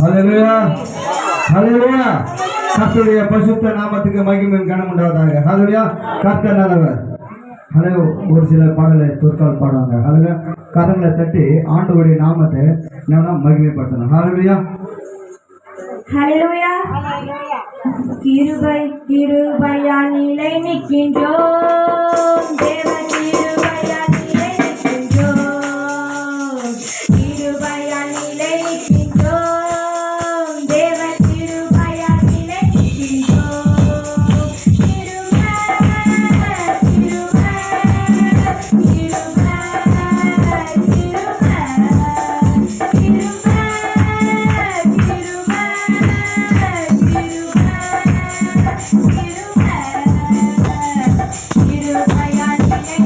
ஹல்லேலூயா ஹல்லேலூயா. கர்த்தருடைய பரிசுத்த நாமத்துக்கு மகிமை கனம் உண்டாவதாக. ஹல்லேலூயா. கர்த்தர் நல்லவர். ஹலோ. ஒரு சில பாடலை சொற்கால் பாடுவாங்க. ஹல்லேலூயா. கரங்களை தட்டி ஆண்டவருடைய நாமத்தை நாம் மகிமைப்படுத்தணும். ஹல்லேலூயா ஹல்லேலூயா. கிருபை கிருபையா நிலை நிற்கின்றோம். தேவ கிருபையா நிலை நிற்கின்றோம். கிருபையா நிலை நிற்கின்றோம். தேவ கிருபையா நிலை நிற்கின்றோம். கிருபை கிருபை கிருபை கிருபை கிருபை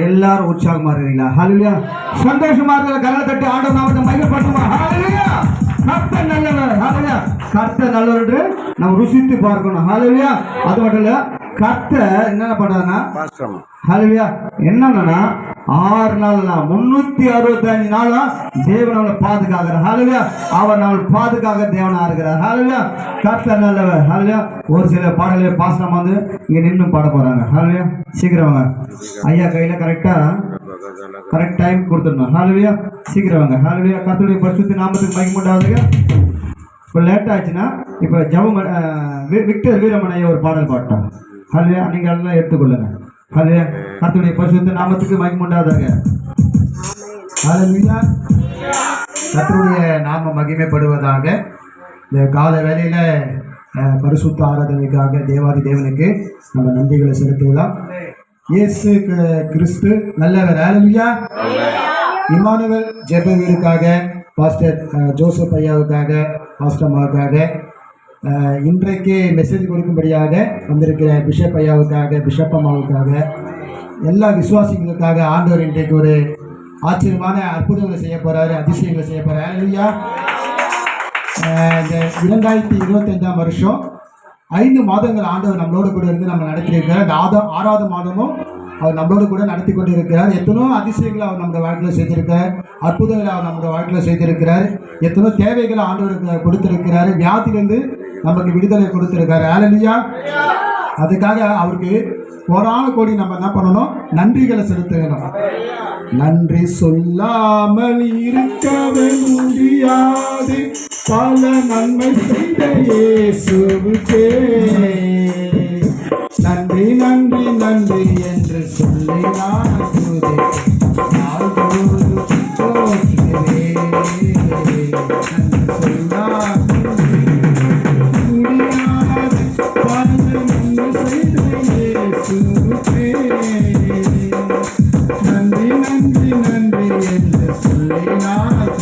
எல்லாரும் உற்சாகமா இருக்கிறீங்களா? ஹalleluya. சந்தோஷமா இருக்கிற கரங்களை தட்டி ஆண்டவர் நாமத்தை மகிமைப்படுத்துமா? ஹalleluya. கர்த்தர் நல்லவர். ஹalleluya. கர்த்தர் நல்லவர் என்று நாம் ருசித்து பார்க்கணும். ஹalleluya. அது மட்டும் இல்ல, கர்த்தர் என்ன பண்றாருன்னா ஹalleluya என்னன்னா 6 நாள்னா 365 நாளும் தேவன் நம்மளை பாதுகாக்கிறார். ஹalleluya. அவர் நம்மளை பாதுகாக்க தேவனா இருக்கிறார். ஹalleluya. கர்த்தர் நல்லவர். ஹalleluya. ஒரு சில பாடல்களை பாசனம் வந்து இங்க நின்று பாட போறாங்க. ஹalleluya. சீக்கிரம் வாங்க ஐயா, கையில கரெக்ட் டைம் கொடுத்துடணும். ஹalleluya. சீக்கிரம் வாங்க. ஹalleluya. கர்த்தருடைய பரிசுத்த நாமத்துக்கு மகிமை உண்டாவதாக. இப்போ லேட் ஆச்சுன்னா இப்போ ஜெபம் விக்டர் வீரமன் ஐயா ஒரு பாடல் பாட்டோம். ஹalleluya. நீங்க எல்லாம் எடுத்துக்கொள்ளுங்க. ஹalleluya. கர்த்தருடைய பரிசுத்த நாமத்துக்கு மகிமை உண்டாவதாக. ஹalleluya. கர்த்தருடைய நாம மகிமைப்படுவதாக. இந்த கால வேளையில பரிசுத்த ஆராதனைக்காக தேவாதி தேவனுக்கு நம்ம நன்றிகளை செலுத்தலாம். இயேசு கிறிஸ்து நல்லவர். ஹalleluya. இமானுவேல் ஜெப வீடுக்காக, பாஸ்டர் ஜோசப் ஐயாவுக்காக, பாஸ்டர் அம்மாவுக்காக, இன்றைக்கு மெசேஜ் கொடுக்கும்படியாக வந்திருக்கிற பிஷப் ஐயாவுக்காக, பிஷப் அம்மாவுக்காக, எல்லா விசுவாசிகளுக்காக ஆண்டவர் இன்றைக்கு ஒரு ஆச்சரியமான அற்புதங்களை செய்ய போறாரு, அதிசயங்களை செய்ய போறாரு. ஹalleluya. இந்த 2025ஆம் வருஷம் 5 மாதங்கள் ஆண்டவர் நம்மளோட கூட இருந்து நம்ம நடத்தியிருக்கிறார். இந்த 6வது மாதமும் அவர் நம்மளோட கூட நடத்தி கொண்டு இருக்கிறார். எத்தனோ அதிசயங்களை அவர் நம்மளோட வாழ்க்கையில் செய்திருக்கிறார், அற்புதங்களை அவர் நம்மளோட வாழ்க்கையில் செய்திருக்கிறார், எத்தனோ தேவைகளை ஆண்டவருக்கு கொடுத்திருக்கிறார், வியாதியிலிருந்து நமக்கு விடுதலை கொடுத்திருக்காரு. ஹalleluya. அதுக்காக அவருக்கு கோடான கோடி நம்ம என்ன பண்ணணும்? நன்றிகளை செலுத்தணும். நன்றி சொல்லாமல் இருக்கவே முடியாது, பல நன்மை செய்த இயேசுவுக்கே நன்றி நன்றி நன்றி என்று சொல்லி நான் நன்றி நன்றி நன்றி என்று சொல்லி நான்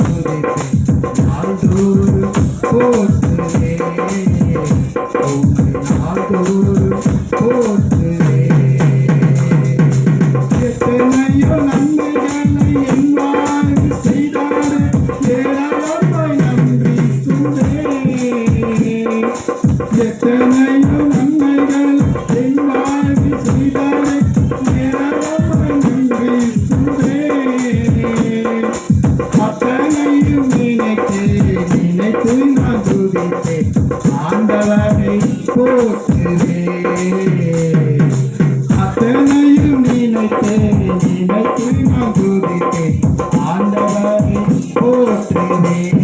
எத்தனையோ நன்மைகளை என் வாழ்வில் செய்தாரே, ஏராளமாய் நன்றி சொல்வேன். எத்தனையோ நன்மைகள் என் வாழ்வில் செய்தாரே, ஏராளமாய் நன்றி சொல்வேன். அத்தனையும் நினைத்து நான் துதித்தேன், ஆண்டவரை போற்றுவேன். அத்தனையும் நினைத்து நான் துதித்தேன், ஆண்டவரை போற்றுவேன்.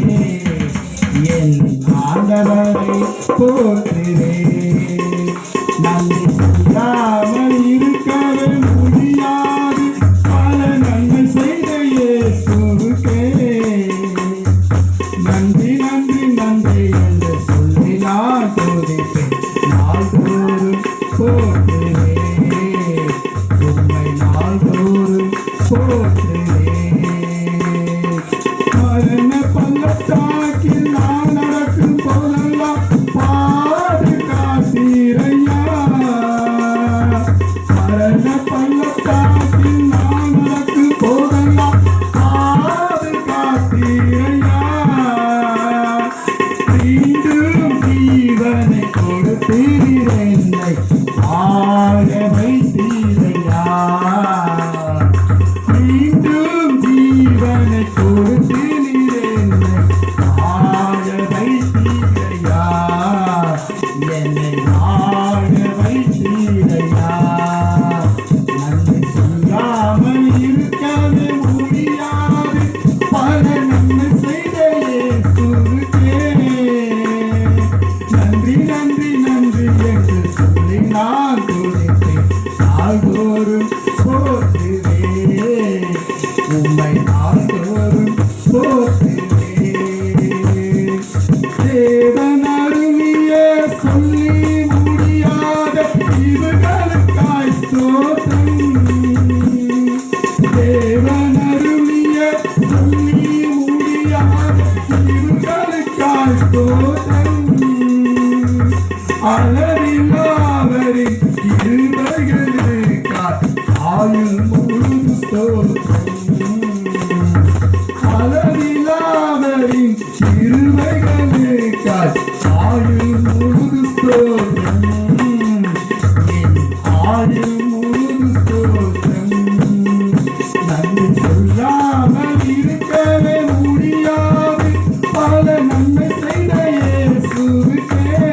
என் ஆண்டவரை போற்றுவேன். நன்றி சொல்லாமல் இருக்கவே முடியாது, பல நன்மை செய்த இயேசுவுக்கே நன்றி நன்றி நன்றி என்று சொல்லி நான் துதிப்பேன். நாள்தோறும் போற்றுவேன், உம்மை நாள்தோறும் போற்றுவேன். மரண பள்ளத்தாக்கில் நான் நடக்கும் போதெல்லாம் பாதுகாத்தீரையா. மரண பள்ளத்தாக்கில் நான் நடக்கும் போதெல்லாம் பாதுகாத்தீரையா. மீண்டும் ஜீவனை கொடுத்தீர், என்னை ஆள வைத்தீரையா. மீண்டும் ஜீவனை கொடுத்தீர், என்னை ஆள வைத்தீரையா. என்னை ஆள வைத்தீரையா. நன்றி சொல்லாமல் இருக்கவே முடியாது, பல நன்மை செய்த இயேசுவுக்கே நன்றி நன்றி நன்றி என்று சொல்லி நான் துதித்தேன். நாள்தோறும் போற்றுவேன், உம்மை நாள்தோறும் போற்றுவேன். தேவன் அருளிய சொல்லி முடியாத இவர்களுக்காய் ஸ்தோத்திரம். தேவன் அருளிய சொல்லி முடியாத இவர்களுக்காய் ஸ்தோத்திரம். அளவில்லாவரின் கிருபைகளுக்காய் ஆயுள் ஸ்தோத்திரம் அளவிலாவரின் கிருபைகளுக்காய் ஆயுள் முழுது ஸ்தோத்திரம் என் ஆயுள் முழுது ஸ்தோத்திரம் நன்றி சொல்லாமல் இருக்கவே முடியாது பல நன்மை செய்த இயேசுவுக்கே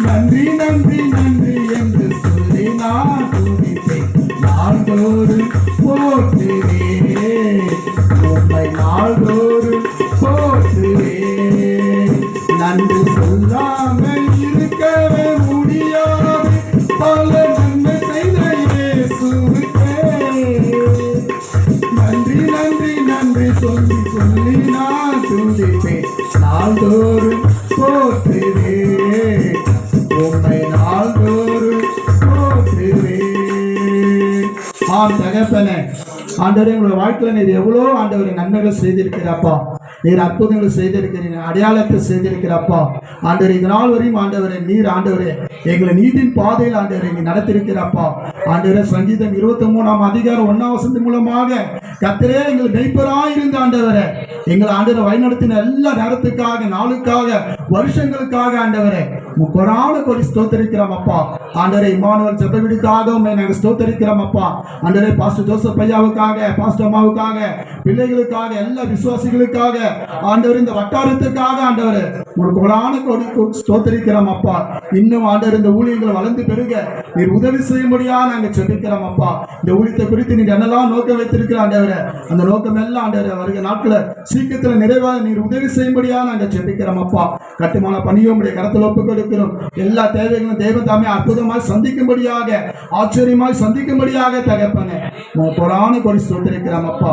நன்றி நன்றி நன்றி என்று சொல்லி நான் துதிப்பேன் நாள்தோறும் போற்றுவேன் உம்மை நாள்தோறும் போற்றுவேன் நன்றி சொல்லாமல் இருக்கவே முடியாது பல நன்மை செய்த இயேசுவுக்கே நன்றி நன்றி நன்றி சொல்லி சொல்லி நான் துதிப்பேன் நாள்தோறும் போற்றுவேன் உம்மை நாள்தோறும் போற்றுவேன் ஆம் தகப்பனே ஆண்டவரே உங்களுடைய வாழ்க்கையில நீர் எவ்வளோ ஆண்டவரை நன்மைகள் செய்திருக்கிறப்பா நீர் அற்புதங்களை செய்திருக்கிறீங்க அடையாளத்தை செய்திருக்கிறப்பா ஆண்டவரே இந்த நாள் வரையும் ஆண்டவரே நீர் ஆண்டவரே எங்களை நீதின் பாதையில் ஆண்டவரை நீ நடத்திருக்கிறப்பா ஆண்டவரே சங்கீதம் 23 அதிகாரம் 1 மூலமாக கர்த்தரே எங்கள் மெய்ப்பராய் இருந்த ஆண்டவரே எங்களை ஆண்டவரை வழிநடத்தின எல்லா நேரத்துக்காக நாளுக்காக வருஷங்களுக்காக ஆண்டவரே முக்கொடான கொடி ஸ்தோத்தரிக்கிறோம் அப்பா ஆண்டவரே இமானுவேல் ஜெப வீடுக்காக உண்மை நாங்கள் ஸ்தோத்தரிக்கிறோம் அப்பா ஆண்டவரே பாஸ்டர் ஜோசப் ஐயாவுக்காக பாஸ்டர் அம்மாவுக்காக பிள்ளைகளுக்காக எல்லா விசுவாசிகளுக்காக ஆண்டவர் இந்த வட்டாரத்துக்காக ஆண்டவர் முக்கொடான கொடி ஸ்தோத்தரிக்கிறோம் அப்பா இன்னும் ஆண்டவர் இந்த ஊழியங்கள் வளர்ந்து பெருக நீர் உதவி செய்யும்படியா நாங்கள் ஜெபிக்கிறோம் அப்பா இந்த ஊழியத்தை குறித்து நீர் என்னெல்லாம் நோக்கம் வைத்திருக்கிற ஆண்டவரே அந்த நோக்கம் எல்லாம் ஆண்டவரே வருகிற நாட்களை சீக்கிரத்தில் நிறைவாக நீர் உதவி செய்யும்படியா நாங்கள் ஜெபிக்கிறோம் அப்பா கட்டுமான பணியும் உடைய கரத்தில் ஒப்புக் கொடுக்கிறோம் எல்லா தேவைகளும் தெய்வத்தாமே அற்புதமாய் சந்திக்கும்படியாக ஆச்சரியமாய் சந்திக்கும்படியாக தகப்பனே புறான கொடி ஸ்தோத்திரிக்கிறோம் அப்பா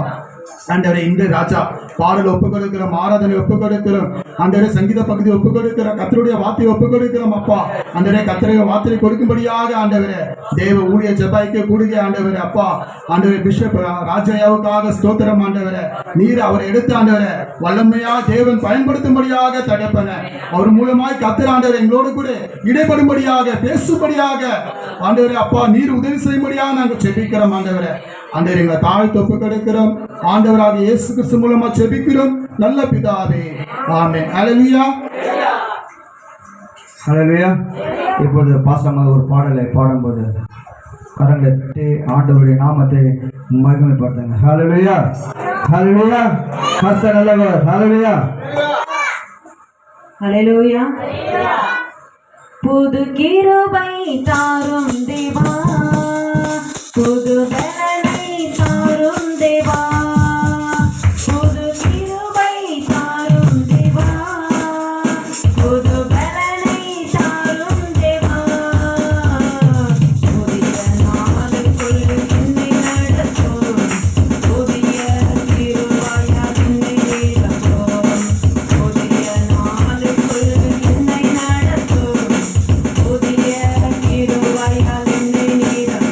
ஆண்டவரே இன்று ராஜா பாடல் ஒப்புக் கொடுக்கிறோம் ஆராதனை ஒப்புக் கொடுக்கிறோம் ஆண்டவரே சங்கீத பகுதி ஒப்புக் கொடுக்கிறோம் கர்த்தருடைய வார்த்தையை ஒப்புக் கொடுக்கிறோம் அப்பா ஆண்டவரே கர்த்தருடைய வார்த்தையை கொடுக்கும்படியாக ஆண்டவரே தேவ ஊழிய ஜெபாய்க்கு கூடுகை ஆண்டவரே அப்பா ஆண்டவரே பிஷப் ராஜையாவுக்காக ஸ்தோத்திரம் ஆண்டவரே நீர் அவரை எடுத்து ஆண்டவரே வல்லமையா தேவன் பயன்படுத்தும்படியாக தகப்பன அவர் மூலமாய் கர்த்தர் ஆண்டவரே எங்களோடு கூட இடைப்படும்படியாக பேசும்படியாக ஆண்டவரே அப்பா நீர் உதவி செய்யும்படியாக நாங்கள் ஜெபிக்கிறோம் ஆண்டவரே ஆண்டவரே எங்களை தாழ்த்து ஒப்புக் கொடுக்கிறோம் ஆண்டவராக இயேசு கிறிஸ்து மூலமா ஜெபிக்கிறோம் நல்ல பிதாவே ஆமென் ஹல்லேலூயா ஹல்லேலூயா இப்போது பாசமாக ஒரு பாடலை பாடும்போது கரங்களை தட்டி ஆண்டவருடைய நாமத்தை மகிமைப்படுத்துங்க ஹல்லேலூயா ஹல்லேலூயா கர்த்தர் நல்லவர் ஹல்லேலூயா ஹல்லேலூயா புது கிருபை தாரும் தேவா புது பலனை தாரும் தேவா புது கிருபை தாரும் தேவா புது பலனை தாரும் தேவா புதிய நாளுக்குள் என்னை நடத்தும் புதிய கிருபையால் என்னை நிரப்பும் புதிய நாளுக்குள் என்னை நடத்தும் புதிய கிருபையால் என்னை நிரப்பும்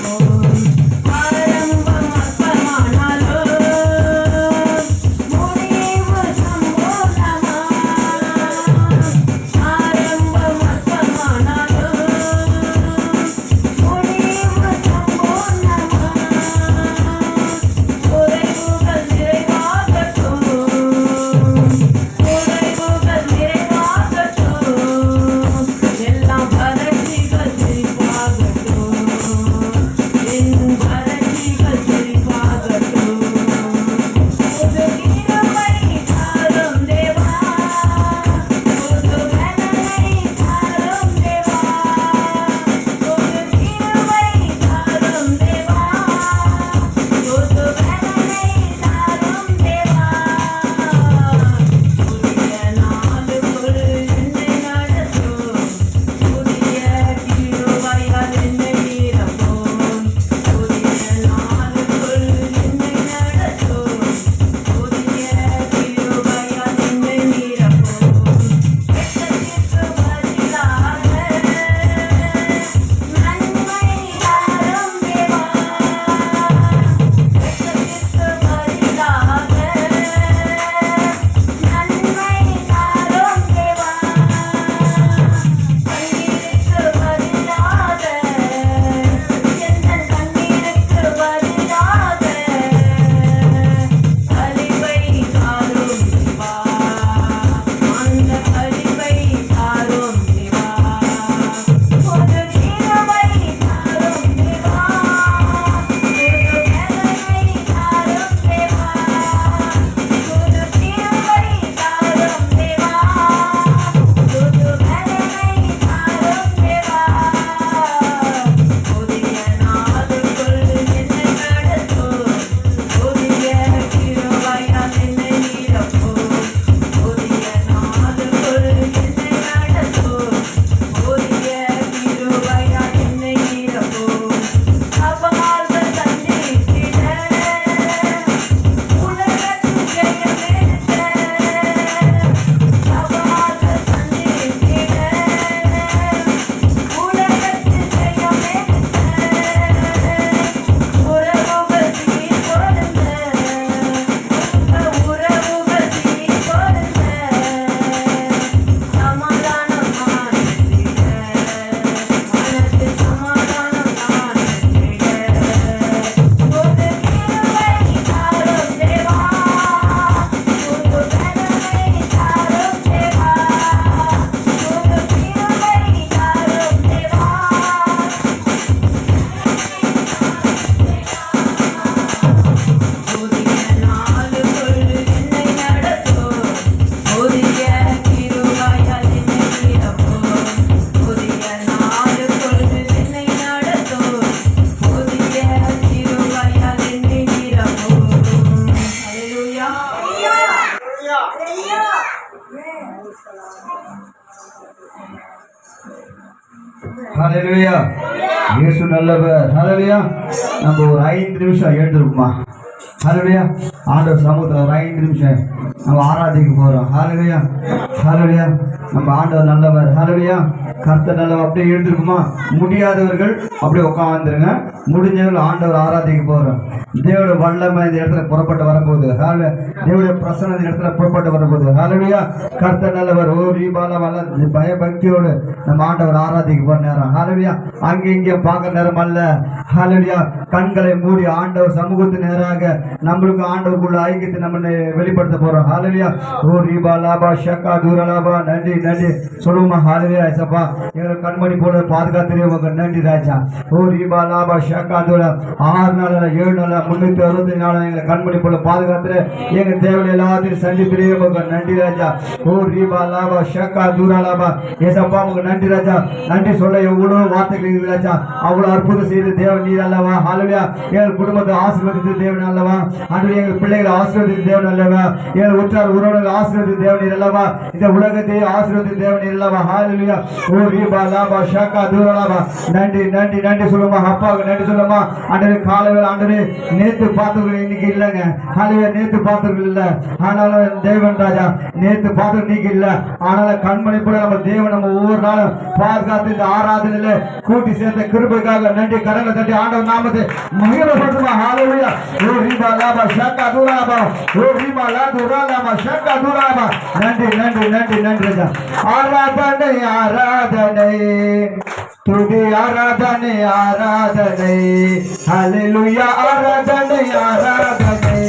ஹalleluya. இயேசு நல்லவர். ஹalleluya. நம்ம ஒரு 5 நிமிஷம் எழுந்திருப்போமா? ஹalleluya. ஆண்டவர் சமூகத்தில் ஒரு 5 நிமிஷம் நம்ம ஆராதிக்க போறோம். ஹalleluya. ஹalleluya. நம்ம ஆண்டவர் நல்லவர். ஹalleluya. கர்த்தர் நல்லவர். அப்படியே எழுந்திருக்குமா? முடியாதவர்கள் அப்படியே உட்காந்துருங்க. முடிஞ்சவர்கள் ஆண்டவர் ஆராதிக்க போறோம். தேவனுடைய வல்லமை இந்த இடத்துல புறப்பட்டு வரப்போகுது. ஹalleluya. தேவனுடைய பிரசன்னம் இந்த இடத்துல புறப்பட்டு வரப்போகுது. ஹalleluya. கர்த்தர் நல்லவர். ஓ ரீபால வல்ல பயபக்தியோடு நம்ம ஆண்டவர் ஆராதிக்க போற நேரம். ஹalleluya. அங்கே இங்கே பார்க்க நேரம் அல்ல. ஹalleluya. கண்களை மூடி ஆண்டவர் சமூகத்து நேராக நம்மளுக்கு ஆண்டவருக்குள்ள ஐக்கியத்தை நம்ம வெளிப்படுத்த போறோம். ஹalleluya. ஓ ரீபாலாபா ஷக்கா தூரலாபா நன்றி நன்றி சொல்லுமா? ஹalleluya. ஏசப்பா எங்களை கண்மணி போல பாதுகாத்துறே உங்க நன்றி ராஜா. ஓ ரீபாலாபா ஷக்கா தூர 6 நாள் 7 நாள் 364 நாள் எங்களை கண்மணி போல பாதுகாத்துற எங்க தேவையில்லை எல்லாத்தையும் சந்திக்கிறே உங்க நன்றி ராஜா. ஓ ரீபாலாபா ஷக்கா தூரலாபா ஏசப்பா உங்க நன்றி ராஜா. நன்றி சொல்ல எவ்வளவு வார்த்தைகள் இருக்குது ராஜா. அவ்வளவு அற்புதம் செய்த தேவன் நீர் அல்லவா? ஹalleluya. எங்கள் குடும்பத்தை ஆசீர்வதித்த தேவன் அல்லவா? ஆண்டவரே எங்கள் பிள்ளைகளை ஆசீர்வதித்த தேவன் அல்லவா? எங்கள் உற்றார் உறவுகளை ஆசீர்வதித்த தேவன் நீர் அல்லவா? இந்த உலகத்தை ஆசீர்வதித்த தேவன் நீர் அல்லவா? ஹalleluya. ஓ ரீபாலாபா ஷக்கா தூரலாபா நன்றி நன்றி நன்றி சொல்லுமா? அப்பாவுக்கு நன்றி சொல்லுமா? ஆண்டவரே காலைவேளை ஆண்டவரே நேத்து பார்த்தவர்கள் இன்னைக்கு இல்லைங்க. ஹalleluya. நேத்து பார்த்தவர்கள் இல்லை. ஆனாலும் தேவன் ராஜா நேத்து பார்த்தவர்கள் இன்னைக்கு இல்லை. ஆனாலும் கண்மணி கூட நம்ம தேவன் நம்ம ஒவ்வொரு நாளும் பாதுகாத்து இந்த ஆராதனையில கூட்டி சேர்த்த கிருபைக்காக நன்றி. கரங்களை தட்டி ஆண்டவர் நாமத்தை மகிமைப்படுத்துமா? ஹalleluya. ஓ ரீபாலாபா ஷக்கா தூரலாபா ஓ ரீபாலா தூரலாபா ஷக்கா தூரலாபா நன்றி நன்றி நன்றி நன்றி ராஜா. ஆராதனை ஆராதனை துதி ஆராதனை ஆராதனை ஹalleluya. ஆராதனை ஆராதனை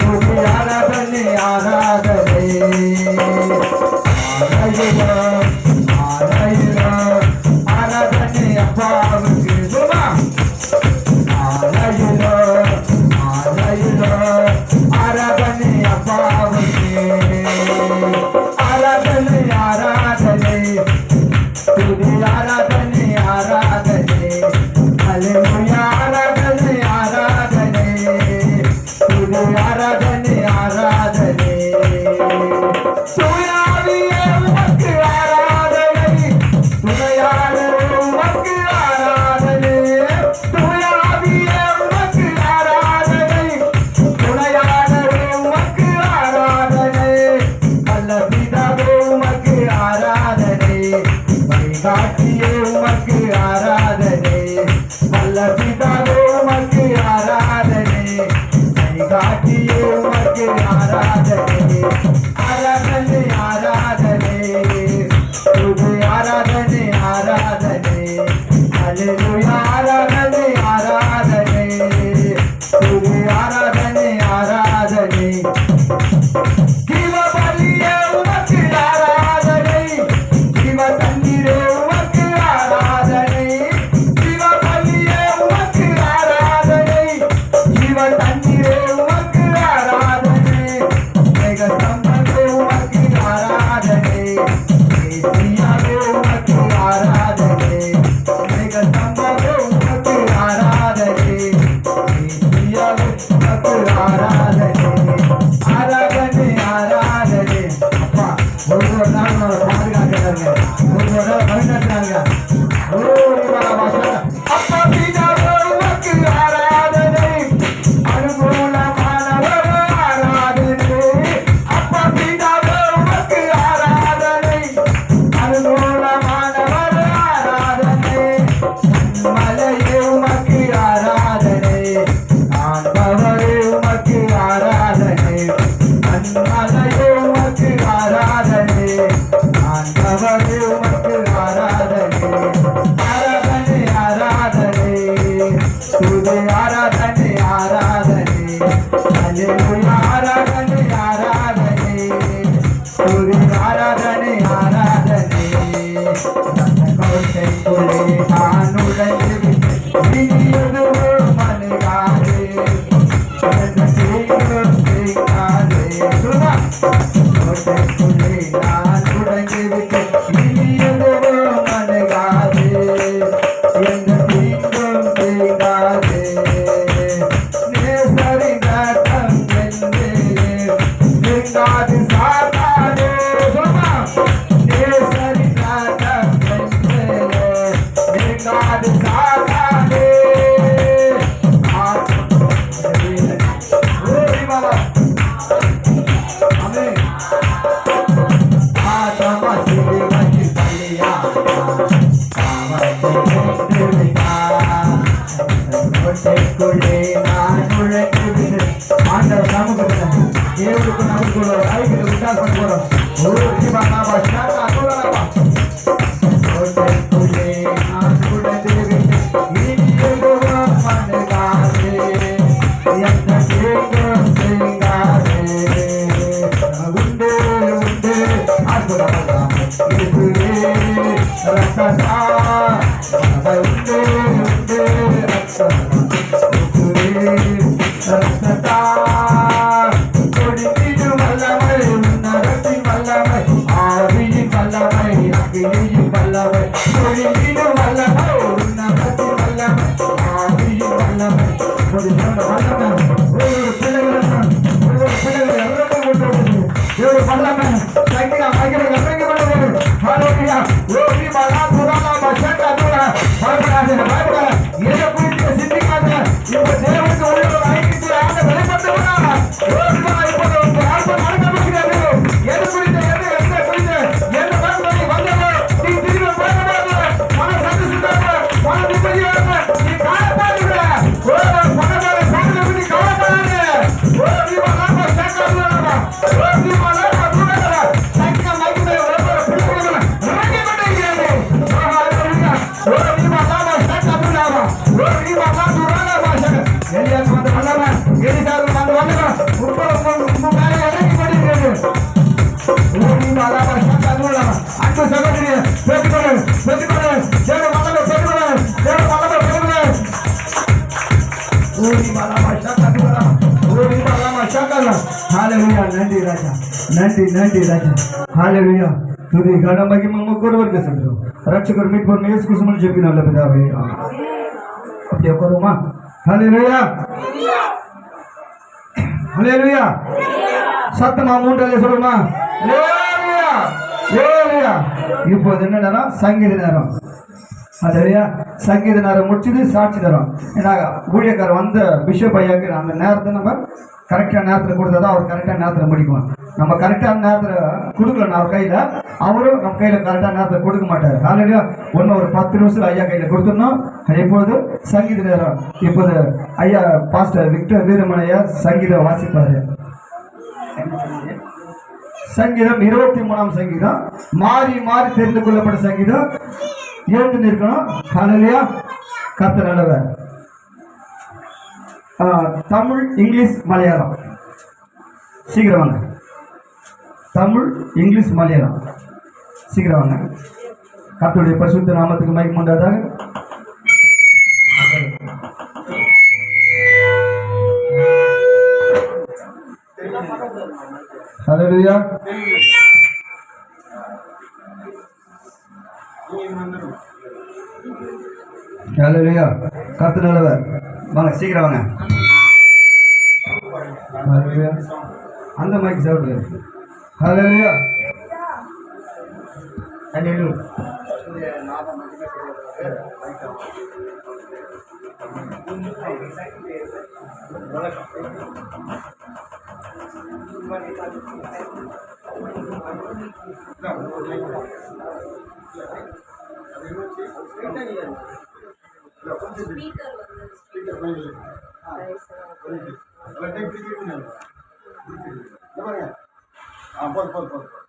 துதி ஆராதனை ஆராதனை ஹalleluya ஹalleluya ஆராதனை அப்பாவுக்கு சுமா ஹalleluya ஹalleluya ஆராதனை அப்பாவுக்கு ஆராதனை ஆராதனை துதி ஆராதனை ஆராதனை ஹalleluya ஆராதனை ஆராதனை ஆண்டவர் நாமத்தில் தேவனுக்கு நமக்குள்ள ஒரு ஐக்கியத்தை உண்டாக்க போறோம். ஒரு ஜீவனாவா ஷாக்கா தோலாவா ஓட்டே நான் கூட தேவி நீங்கோவா மனகாரே எந்த தேங்கம் தேங்காரே உண்டே உண்டே அற்புதமா இதுவே ரத்தசா உண்டே உண்டே ரத்தசா இதுவே ரத்தசா கொடித்திடும் வல்லமை உன்னதத்தின் வல்லமை ஆவியின் வல்லமை அகிலியின் வல்லமை கொடித்திடும் வல்லமை உன்னதத்தின் வல்லமை ஆவியின் வல்லமை ஒரு வல்லமை ஒரு பிள்ளைகள் இறந்து கொண்டு ஒரு வல்லமை சைக்கிளா மைக்கிற இறங்கி கொண்டு ஹalleluya ஓடி மலா புராணா பச்சட்டா தூரா பயப்படாதே பயப்படாதே ஏதோ குறித்து சிந்திக்காத இப்போ தேவனுக்கு உள்ள ஐக்கியத்தை ஆக வெளிப்படுத்துவா ஓடி மலா இப்போ ஒரு ஆத்மா மறக்கப்படுகிறது எது குறித்து எது குறித்து எந்த பயப்படாதே வந்தவோ நீ திரும்ப பயப்படாதே மன சந்தோஷத்தோட மன நிம்மதியோட நீ காப்பாற்றுகிற ஓ மனதார சாதனை நீ காப்பாற்றாதே ஓடி மலா பச்சட்டா தூரா ஓடி மலா தூரா சைக்கிளா மைக்கிற நன்றி ராஜா நன்றி நன்றி ராஜா ஹalleluya துதி கன மகிமை ஒருவருக்கு சென்றோம் ரட்சகர் மீட்பர் இயேசு கிறிஸ்துவின் ஜெபி நல்ல பிதாவே ஆமென் அப்படியே உட்காருமா ஹalleluya ஹalleluya சத்தமா மூன்றாலே சொல்லுமா ஹalleluya ஹalleluya இப்போ என்ன நேரம் சங்கீத நேரம் ஹalleluya சங்கீத நேரம் முடிச்சது சாட்சி தரோம் ஏன்னா ஊழியக்காரர் வந்த பிஷப் ஐயாக்கு அந்த நேரத்தை நம்ம கரெக்டான நேரத்தில் கொடுத்தா தான் அவர் கரெக்டான நேரத்தில் முடிக்கும் நம்ம கரெக்டான நேரத்தில் கொடுக்கலன்னா அவர் கையில் அவரும் நம்ம கையில் கரெக்டான நேரத்தில் கொடுக்க மாட்டார் ஹalleluya ஒன்று ஒரு 10 நிமிஷம் ஐயா கையில் கொடுத்துடணும் இப்பொழுது சங்கீத நேரம் இப்போது ஐயா பாஸ்டர் விக்டர் வீரமன் ஐயா சங்கீதம் வாசிப்பார் சங்கீதம் 23ஆம் சங்கீதம் மாறி மாறி தெரிந்து கொள்ளப்பட்ட சங்கீதம் எழுந்து நிற்கணும் ஹalleluya கர்த்தர் நல்லவர் தமிழ் இங்கிலீஷ் மலையாளம் சீக்கிரம் வாங்க தமிழ் இங்கிலீஷ் மலையாளம் சீக்கிரம் வாங்க கர்த்தருடைய பரிசுத்த நாமத்துக்கு மகிமை உண்டாதாக ஹalleluya ஹalleluya கர்த்தர் நல்லவர் வாங்க சீக்கிரம் வாங்க ஹalleluya அந்த மைக் சவுண்ட் ஹalleluya ஹalleluya போதும்